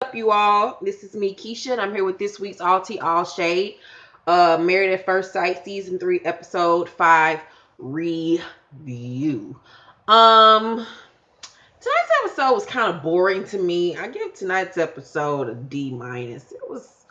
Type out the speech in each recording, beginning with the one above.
Up, you all? This is me, Keisha, and I'm here with this week's All Tea All Shade, Married at First Sight, Season 3, Episode 5 review. Tonight's episode was kind of boring to me. I give tonight's episode a D minus. It was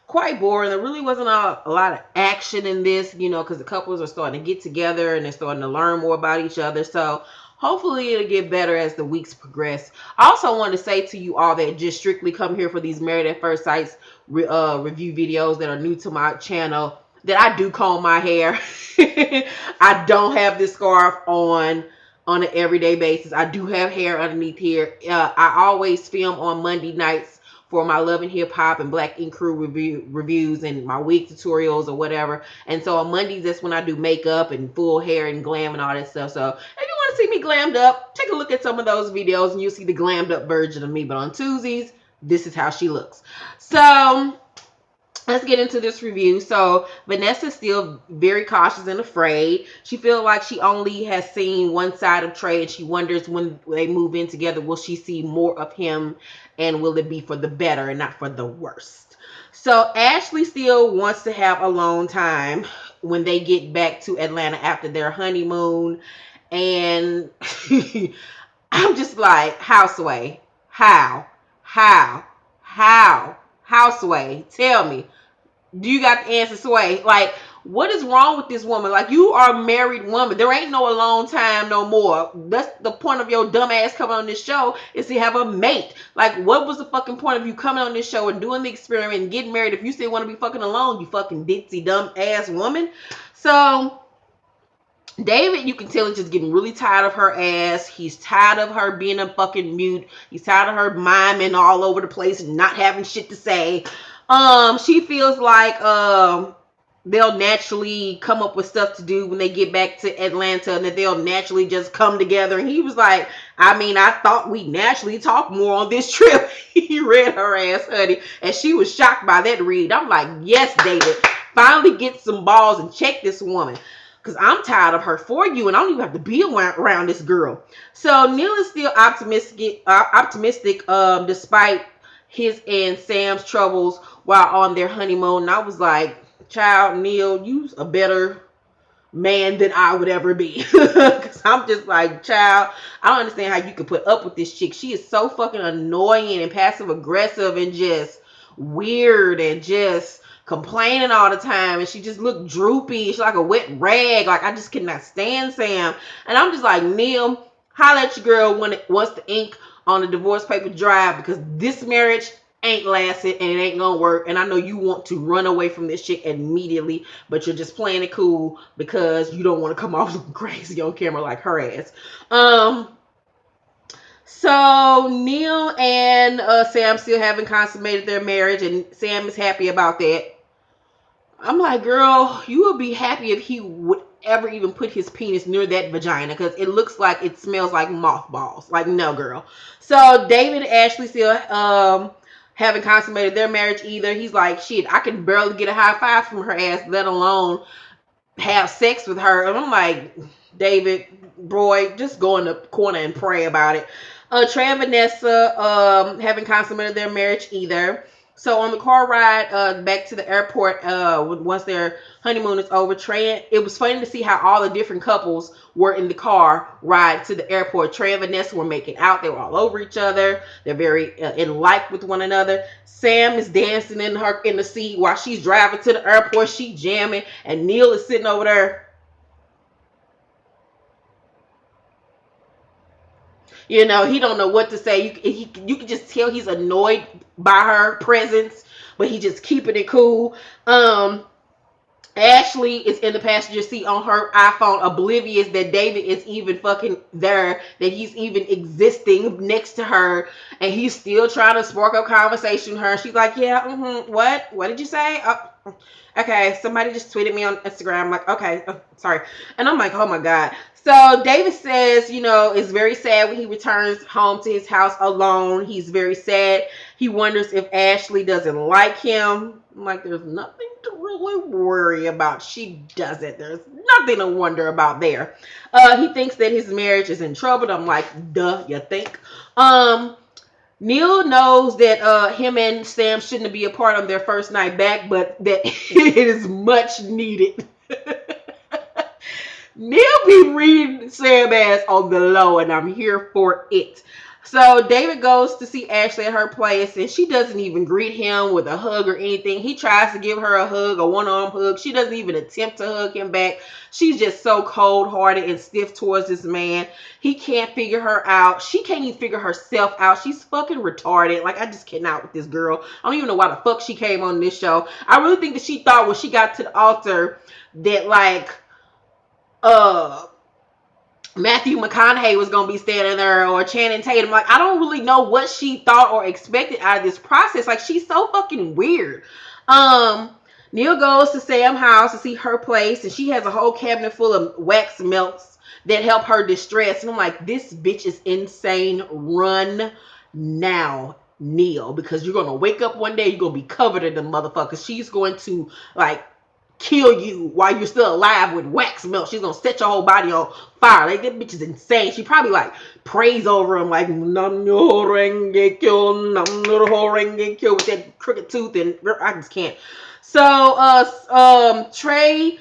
quite boring. There really wasn't a lot of action in this, because the couples are starting to get together and they're starting to learn more about each other. So hopefully it'll get better as the weeks progress. I also want to say to you all that just strictly come here for these Married at First Sight review videos that are new to my channel, that I do comb my hair. I don't have this scarf on an everyday basis. I do have hair underneath here. I always film on Monday nights for my Love and Hip Hop and Black Ink Crew reviews and my wig tutorials or whatever. And so on Mondays, that's when I do makeup and full hair and glam and all that stuff. So if you want to see me glammed up, take a look at some of those videos and you'll see the glammed up version of me. But on Tuesdays, this is how she looks. So let's get into this review. So Vanessa's still very cautious and afraid. She feels like she only has seen one side of Trey, and she wonders when they move in together, will she see more of him, and will it be for the better and not for the worst? So Ashley still wants to have alone time when they get back to Atlanta after their honeymoon. And I'm just like, Houseway, how, Houseway, tell me, do you got the answer, Sway? Like, what is wrong with this woman? Like, you are a married woman. There ain't no alone time no more. That's the point of your dumb ass coming on this show, is to have a mate. Like, what was the fucking point of you coming on this show and doing the experiment and getting married if you still want to be fucking alone, you fucking ditzy dumb ass woman? So David, you can tell, is just getting really tired of her ass. He's tired of her being a fucking mute. He's tired of her miming all over the place and not having shit to say. She feels like they'll naturally come up with stuff to do when they get back to Atlanta, and that they'll naturally just come together. And he was like, I mean, I thought we naturally talk more on this trip. He read her ass, honey, and she was shocked by that read. I'm like, yes, David, finally get some balls and check this woman. Because I'm tired of her for you, and I don't even have to be around this girl. So Neil is still optimistic, despite his and Sam's troubles while on their honeymoon. And I was like, child, Neil, you's a better man than I would ever be. Because I'm just like, child, I don't understand how you could put up with this chick. She is so fucking annoying and passive aggressive and just weird and just complaining all the time, and she just looked droopy. She's like a wet rag. Like, I just cannot stand Sam. And I'm just like, Neil, holla at your girl when it wants the ink on the divorce paper dry, because this marriage ain't lasted and it ain't gonna work. And I know you want to run away from this chick immediately, but you're just playing it cool because you don't want to come off looking crazy on camera like her ass. So Neil and Sam still haven't consummated their marriage, and Sam is happy about that. I'm like, girl, you would be happy if he would ever even put his penis near that vagina, because it looks like it smells like mothballs. Like, no, girl. So David and Ashley still haven't consummated their marriage either. He's like, shit, I can barely get a high five from her ass, let alone have sex with her. And I'm like, David, boy, just go in the corner and pray about it. Trey and Vanessa haven't consummated their marriage either. So on the car ride back to the airport, once their honeymoon is over, Trey, it was funny to see how all the different couples were in the car ride to the airport. Trey and Vanessa were making out. They were all over each other. They're very in like with one another. Sam is dancing in the seat while she's driving to the airport. She jamming, and Neil is sitting over there. You know, he don't know what to say. You can just tell he's annoyed by her presence, but he just keeping it cool. Ashley is in the passenger seat on her iPhone, oblivious that David is even fucking there, that he's even existing next to her, and he's still trying to spark up conversation with her. She's like, yeah, what did you say? Oh, okay, somebody just tweeted me on Instagram. I'm like, okay, sorry. And I'm like, oh my God. So David says, is very sad when he returns home to his house alone. He's very sad. He wonders if Ashley doesn't like him. I'm like, there's nothing to really worry about. She doesn't. There's nothing to wonder about there. He thinks that his marriage is in trouble. I'm like, duh, you think? Neil knows that him and Sam shouldn't be a part of their first night back, but that it is much needed. Neil be reading Sam ass on the low, and I'm here for it. So David goes to see Ashley at her place, and she doesn't even greet him with a hug or anything. He tries to give her a hug, a one-arm hug. She doesn't even attempt to hug him back. She's just so cold-hearted and stiff towards this man. He can't figure her out. She can't even figure herself out. She's fucking retarded. Like, I just cannot with this girl. I don't even know why the fuck she came on this show. I really think that she thought when she got to the altar that, like, uh Matthew McConaughey was gonna be standing there, or Channing Tatum. Like, I don't really know what she thought or expected out of this process. Like, she's so fucking weird. Um, Neil goes to Sam's house to see her place, and she has a whole cabinet full of wax melts that help her distress. And I'm like, this bitch is insane. Run now, Neil, because you're gonna wake up one day, you're gonna be covered in the motherfuckers. She's going to, like, kill you while you're still alive with wax melt. She's gonna set your whole body on fire. Like, that bitch is insane. She probably, like, prays over him like nam no renge kyo, nam no renge kyo, with that crooked tooth, and I just can't. So Trey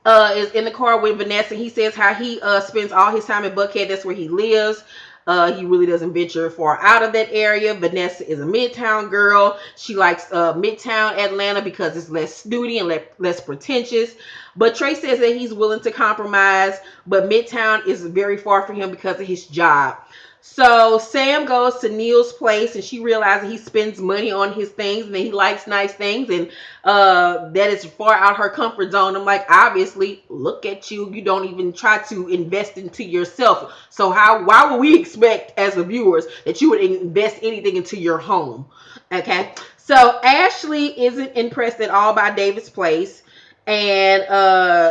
is in the car with Vanessa. He says how he spends all his time in Buckhead. That's where he lives. He really doesn't venture far out of that area. Vanessa is a Midtown girl. She likes Midtown Atlanta because it's less snooty and less pretentious. But Trey says that he's willing to compromise, but Midtown is very far from him because of his job. So Sam goes to Neil's place, and she realizes he spends money on his things and he likes nice things, and that is far out her comfort zone. I'm like, obviously, look at you. You don't even try to invest into yourself. So why would we expect as the viewers that you would invest anything into your home? Okay. So Ashley isn't impressed at all by David's place, and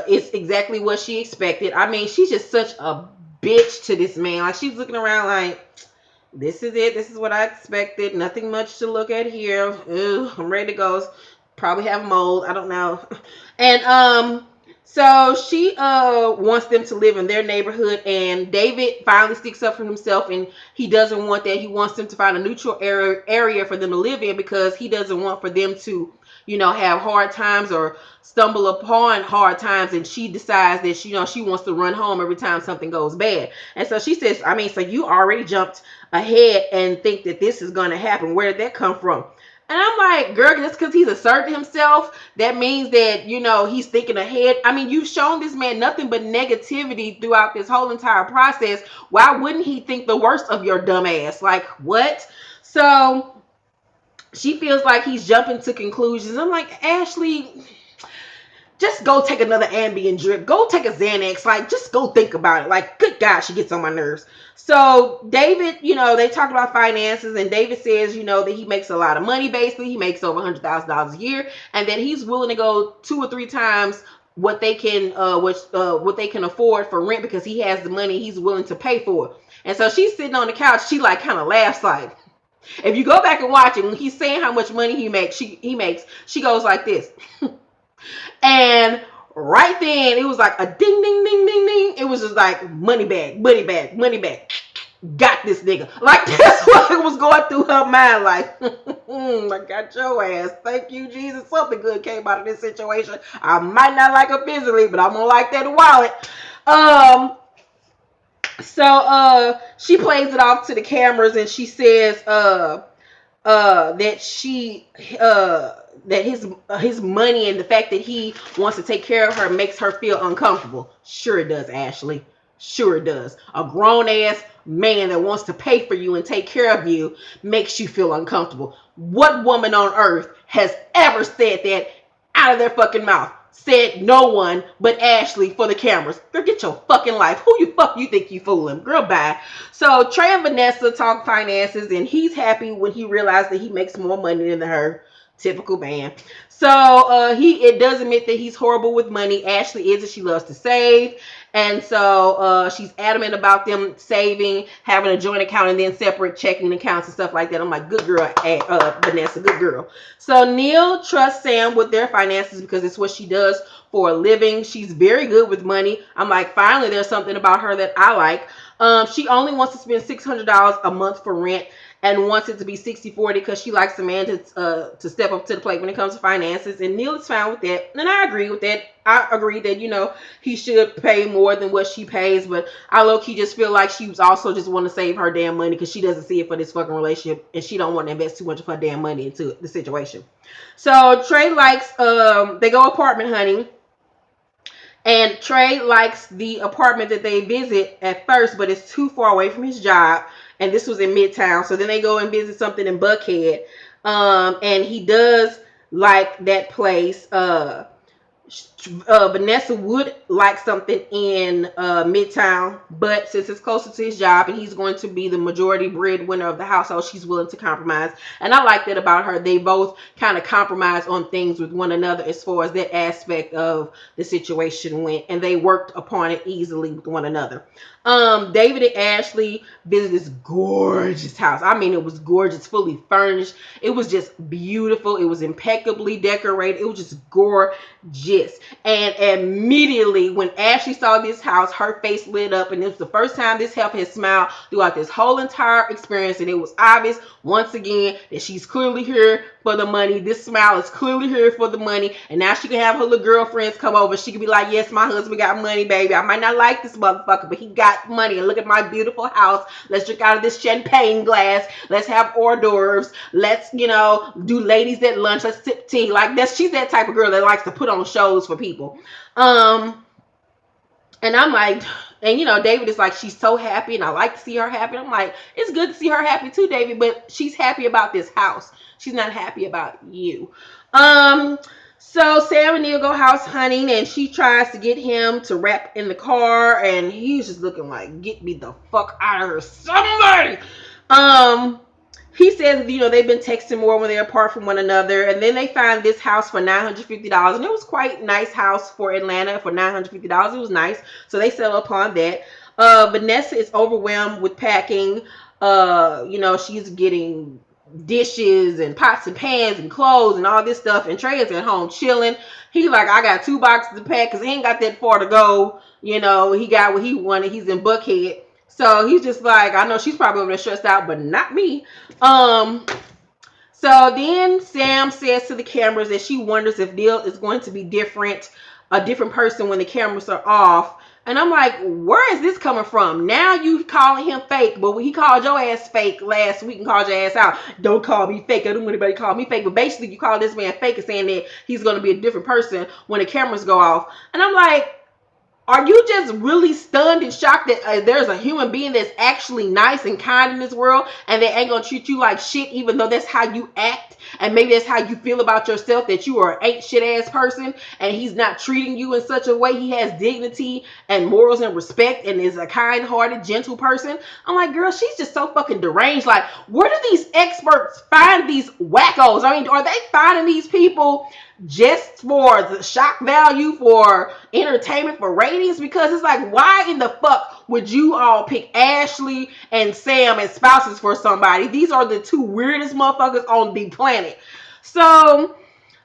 it's exactly what she expected. I mean, she's just such a bitch to this man. Like, she's looking around like, this is it. This is what I expected. Nothing much to look at here. Ew, I'm ready to go. Probably have mold. I don't know. And so she wants them to live in their neighborhood, and David finally sticks up for himself, and he doesn't want that. He wants them to find a neutral area for them to live in, because he doesn't want for them to, have hard times or stumble upon hard times, and she decides that she wants to run home every time something goes bad. And so she says, I mean, so you already jumped ahead and think that this is going to happen. Where did that come from? And I'm like, girl, just because he's asserting himself, that means that, he's thinking ahead. I mean, you've shown this man nothing but negativity throughout this whole entire process. Why wouldn't he think the worst of your dumb ass? Like, what? So she feels like he's jumping to conclusions. I'm like, Ashley, just go take another Ambien drip. Go take a Xanax. Like, just go think about it. Like, good God, she gets on my nerves. So David, they talk about finances, and David says, that he makes a lot of money. Basically, he makes over $100,000 a year, and that he's willing to go 2 or 3 times what they can what they can afford for rent, because he has the money he's willing to pay for it. And so she's sitting on the couch. She, like, kind of laughs. Like, if you go back and watch it, when he's saying how much money he makes, she goes like this. And right then, it was like a ding, ding, ding, ding, ding. It was just like, money bag, money bag, money bag. Got this nigga. Like, that's what was going through her mind. Like, I got your ass. Thank you, Jesus. Something good came out of this situation. I might not like her physically, but I'm gonna like that wallet. So she plays it off to the cameras, and she says that she that his money and the fact that he wants to take care of her makes her feel uncomfortable. Sure it does, Ashley. Sure it does. A grown ass man that wants to pay for you and take care of you makes you feel uncomfortable. What woman on earth has ever said that out of their fucking mouth? Said no one but Ashley for the cameras. Girl, get your fucking life. Who you think you fooling? Girl, bye. So Trey and Vanessa talk finances, and he's happy when he realized that he makes more money than her. Typical man. So it does admit that he's horrible with money. Ashley is, and she loves to save. And so she's adamant about them saving, having a joint account, and then separate checking accounts and stuff like that. I'm like, good girl, Vanessa, good girl. So Neil trusts Sam with their finances because it's what she does for a living. She's very good with money. I'm like, finally, there's something about her that I like. She only wants to spend $600 a month for rent and wants it to be 60-40 because she likes the man to step up to the plate when it comes to finances. And Neil is fine with that. And I agree with that. I agree that, he should pay more than what she pays. But I low-key just feel like she was also just want to save her damn money because she doesn't see it for this fucking relationship. And she don't want to invest too much of her damn money into the situation. So Trey likes, they go apartment hunting. And Trey likes the apartment that they visit at first, but it's too far away from his job. And this was in Midtown. So then they go and visit something in Buckhead. And he does like that place. Vanessa would like something in Midtown, but since it's closer to his job and he's going to be the majority breadwinner of the household, she's willing to compromise. And I like that about her. They both kind of compromise on things with one another as far as that aspect of the situation went, and they worked upon it easily with one another. David and Ashley visited this gorgeous house. I mean, it was gorgeous, fully furnished. It was just beautiful. It was impeccably decorated. It was just gorgeous. And immediately when Ashley saw this house, her face lit up, and it was the first time this heifer had smiled throughout this whole entire experience. And it was obvious once again that she's clearly here for the money. This smile is clearly here for the money. And now she can have her little girlfriends come over. She can be like, yes, my husband got money, baby. I might not like this motherfucker, but he got money. And look at my beautiful house. Let's drink out of this champagne glass. Let's have hors d'oeuvres. Let's, do ladies at lunch. Let's sip tea. Like she's that type of girl that likes to put on shows for people. And I'm like, and David is like, she's so happy and I like to see her happy. I'm like, it's good to see her happy too, David, but she's happy about this house. She's not happy about you. So Sam and Neil go house hunting, and she tries to get him to rap in the car, and he's just looking like, get me the fuck out of here, somebody. He says, they've been texting more when they're apart from one another, and then they find this house for $950, and it was quite a nice house for Atlanta for $950. It was nice, so they settle upon that. Vanessa is overwhelmed with packing. She's getting dishes and pots and pans and clothes and all this stuff, and Trey is at home chilling. He's like, I got 2 boxes to pack because he ain't got that far to go. He got what he wanted. He's in Buckhead, so he's just like, I know she's probably over there stressed out, but not me. So then Sam says to the cameras that she wonders if Neil is going to be a different person when the cameras are off. And I'm like, where is this coming from? Now you calling him fake, but when he called your ass fake last week and called your ass out, don't call me fake. I don't want anybody to call me fake. But basically, you call this man fake and saying that he's going to be a different person when the cameras go off. And I'm like, are you just really stunned and shocked that there's a human being that's actually nice and kind in this world, and they ain't gonna treat you like shit, even though that's how you act, and maybe that's how you feel about yourself, that you are an ain't shit ass person, and he's not treating you in such a way? He has dignity and morals and respect and is a kind-hearted, gentle person. I'm like, girl, she's just so fucking deranged. Like, where do these experts find these wackos? I mean, are they finding these people just for the shock value, for entertainment, for ratings? Because it's like, why in the fuck would you all pick Ashley and Sam as spouses for somebody? These are the 2 weirdest motherfuckers on the planet. So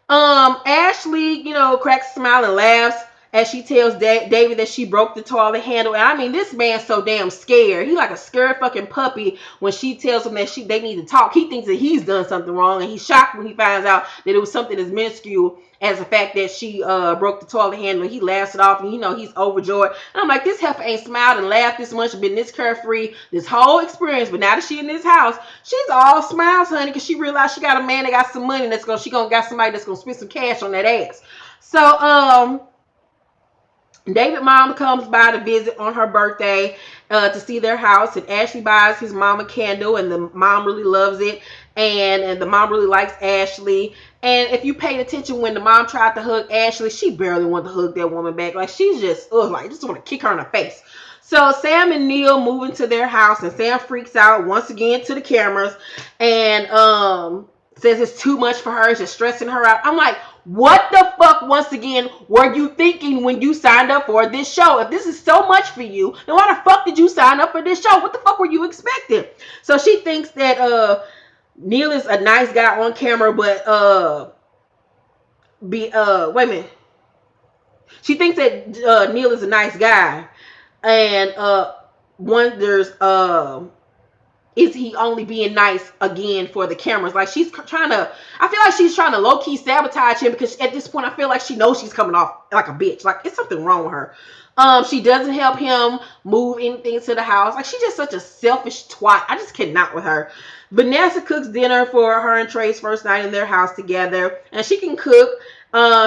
Ashley, cracks a smile and laughs as she tells David that she broke the toilet handle. And I mean, this man's so damn scared. He like a scared fucking puppy when she tells him that they need to talk. He thinks that he's done something wrong, and he's shocked when he finds out that it was something as minuscule as the fact that she broke the toilet handle. He laughs it off, and he's overjoyed. And I'm like, this heifer ain't smiled and laughed this much, been this carefree this whole experience. But now that she in this house, she's all smiles, honey, because she realized she got a man that got some money she gonna got somebody that's gonna spend some cash on that ass. So David mom comes by to visit on her birthday to see their house, and Ashley buys his mom a candle, and the mom really loves it, and the mom really likes Ashley. And if you paid attention when the mom tried to hug Ashley, she barely wanted to hug that woman back. Like, she's just just want to kick her in the face. So Sam and Neil move into their house, and Sam freaks out once again to the cameras and says it's too much for her. It's just stressing her out. I'm like, What the fuck, once again, were you thinking when you signed up for this show? If this is so much for you, then why the fuck did you sign up for this show? What the fuck were you expecting? So she thinks that Neil is a nice guy on camera, but wait a minute. She thinks that Neil is a nice guy, and wonders is he only being nice again for the cameras? Like, she's trying to, I feel like she's trying to low key sabotage him, because at this point I feel like she knows she's coming off like a bitch. Like, it's something wrong with her. She doesn't help him move anything to the house. Like, she's just such a selfish twat. I just cannot with her. Vanessa cooks dinner for her and Trey's first night in their house together, and she can cook.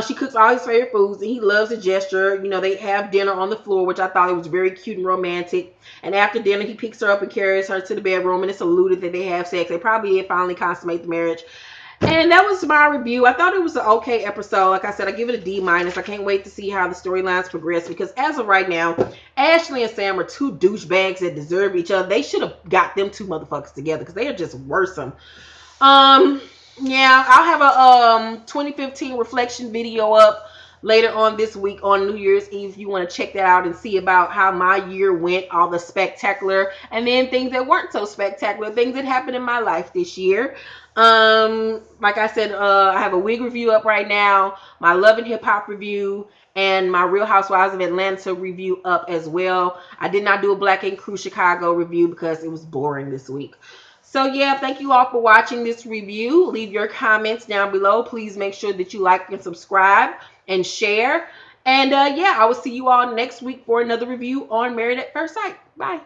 She cooks all his favorite foods, and he loves the gesture. You know, they have dinner on the floor, which I thought it was very cute and romantic. And after dinner, he picks her up and carries her to the bedroom, and it's alluded that they have sex. They probably did finally consummate the marriage. And that was my review. I thought it was an okay episode. Like I said, I give it a D minus. I can't wait to see how the storylines progress, because as of right now, Ashley and Sam are two douchebags that deserve each other. They should have got them two motherfuckers together, because they are just worrisome. Um, yeah, I'll have a 2015 reflection video up later on this week on New Year's Eve if you want to check that out and see about how my year went, all the spectacular, and then things that weren't so spectacular, things that happened in my life this year. Like I said, I have a wig review up right now, my Love and Hip Hop review, and my Real Housewives of Atlanta review up as well. I did not do a Black Ink Crew Chicago review because it was boring this week. So yeah, thank you all for watching this review. Leave your comments down below. Please make sure that you like and subscribe and share. And yeah, I will see you all next week for another review on Married at First Sight. Bye.